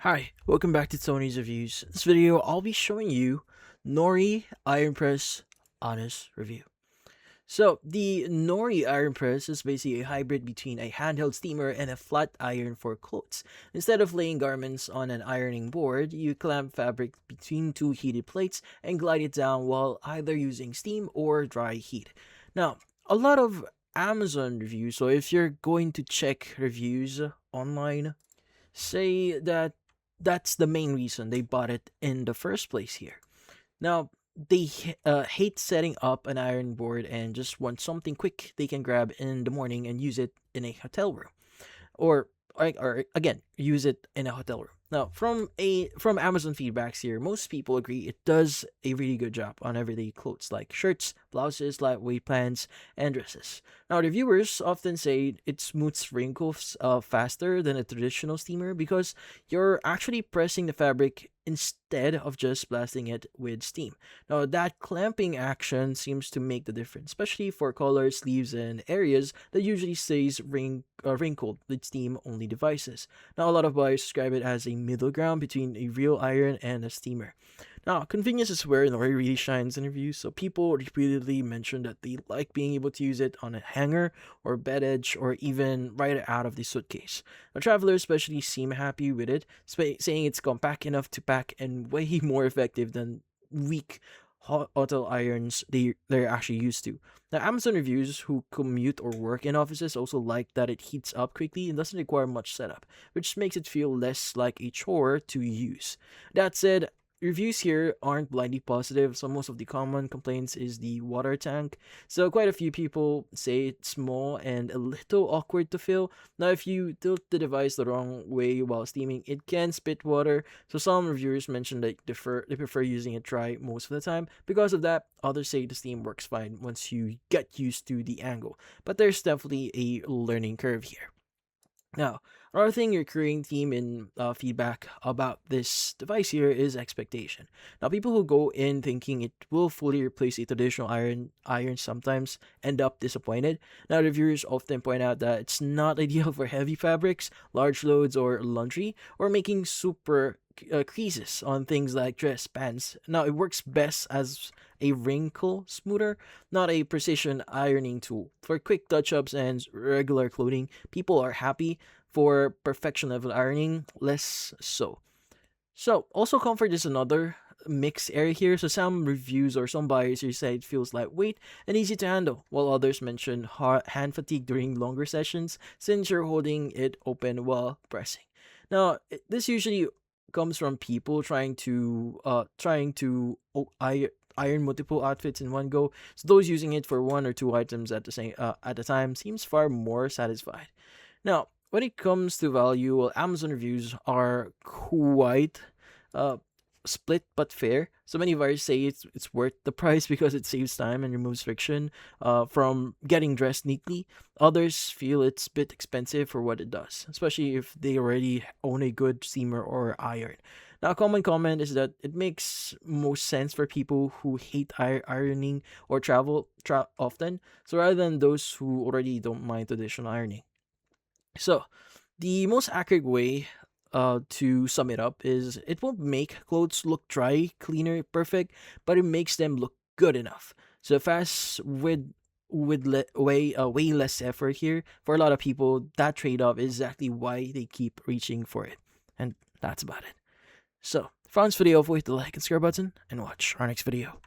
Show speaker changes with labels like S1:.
S1: Hi, welcome back to Tony's Reviews. In this video, I'll be showing you Nori Iron Press Honest Review. So, the Nori Iron Press is basically a hybrid between a handheld steamer and a flat iron for clothes. Instead of laying garments on an ironing board, you clamp fabric between two heated plates and glide it down while either using steam or dry heat. Now, a lot of Amazon reviews, so if you're going to check reviews online, say that that's the main reason they bought it in the first place here. Now, they hate setting up an iron board and just want something quick they can grab in the morning and use it in a hotel room or or again use it in a hotel room. Now, from Amazon feedbacks here, most people agree it does a really good job on everyday clothes like shirts, blouses, lightweight pants, and dresses. Now, reviewers often say it smooths wrinkles faster than a traditional steamer because you're actually pressing the fabric instead of just blasting it with steam. Now, that clamping action seems to make the difference, especially for collars, sleeves, and areas that usually stays wrinkled with steam-only devices. Now, a lot of buyers describe it as a middle ground between a real iron and a steamer. Now, convenience is where Nori really shines in reviews, so people repeatedly mention that they like being able to use it on a hanger or bed edge or even right out of the suitcase. Now, travelers especially seem happy with it, saying it's compact enough to pack and way more effective than weak hot auto irons they're actually used to. Now, Amazon reviews who commute or work in offices also like that it heats up quickly and doesn't require much setup, which makes it feel less like a chore to use. That said, reviews here aren't blindly positive, so most of the common complaints is the water tank. So quite a few people say it's small and a little awkward to fill. Now, if you tilt the device the wrong way while steaming, it can spit water. So some reviewers mention that they prefer using it dry most of the time. Because of that, others say the steam works fine once you get used to the angle. But there's definitely a learning curve here. Now, another thing recurring theme in feedback about this device here is expectation. Now, people who go in thinking it will fully replace a traditional iron sometimes end up disappointed. Now, reviewers often point out that it's not ideal for heavy fabrics, large loads, or laundry, or making super creases on things like dress pants. Now, it works best as a wrinkle smoother, not a precision ironing tool. For quick touch ups and regular clothing, people are happy. For perfection level ironing, less so. So, also comfort is another mixed area here. So, some reviews or some buyers here say it feels lightweight and easy to handle, while others mention hand fatigue during longer sessions since you're holding it open while pressing. Now, this usually comes from people trying to iron multiple outfits in one go. So those using it for one or two items at a time seems far more satisfied. Now, when it comes to value, well, Amazon reviews are quite uh, split but fair. So many buyers say it's worth the price because it saves time and removes friction from getting dressed neatly. Others feel it's a bit expensive for what it does, especially if they already own a good steamer or iron. Now, a common comment is that it makes most sense for people who hate ironing or travel often, so rather than those who already don't mind traditional ironing. So, the most accurate way to sum it up is it won't make clothes look dry, cleaner, perfect, but it makes them look good enough. So fast way less effort here for a lot of people. That trade off is exactly why they keep reaching for it, and that's about it. So, if you found this video, avoid the like and subscribe button, and watch our next video.